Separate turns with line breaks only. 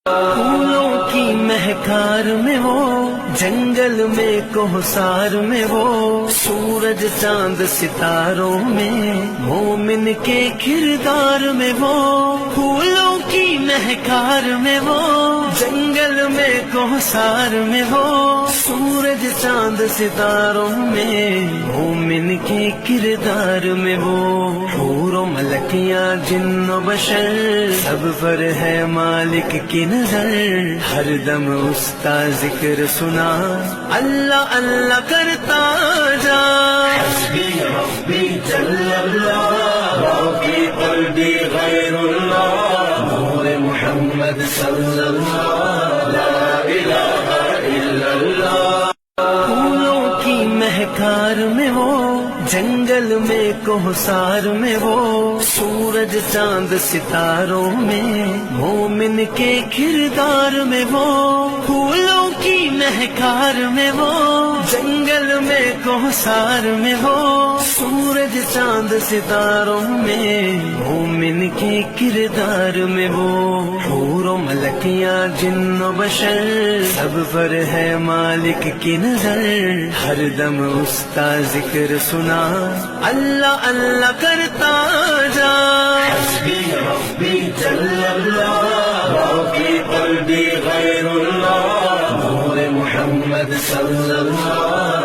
پھولوں کی مہکار میں وہ، جنگل میں کوہسار میں وہ، سورج چاند ستاروں میں، مومن کے کردار میں وہ، پھولوں کی مہکار میں وہ، جنگل میں کوہسار میں وہ، سورج چاند ستاروں میں، مومن کے کردار میں وہ، حور و ملکیاں جن و بشر، سب پر ہے مالک کی نظر، ہر دم اس کا ذکر سنا، اللہ اللہ کرتا جا، حسبی ربی جل اللہ، باقی قلبی غیر اللہ، نور محمد صلی اللہ، لا الہ الا اللہ۔ پھولوں کی مہکار میں وہ، جنگل میں کوہسار میں وہ، سورج چاند ستاروں میں، مومن کے کردار میں وہ، پھولوں کی مہکار میں وہ، جنگل میں کوہسار میں وہ، سورج چاند ستاروں میں، مومن کے کردار میں وہ، حور و ملکیاں جن و بشر، سب پر ہے مالک کی نظر، ہر دم اس کا ذکر سنا، اللہ اللہ کرتا جا، حسبی ربی جل اللہ، باقی قلبی غیر اللہ، نور محمد صلی اللہ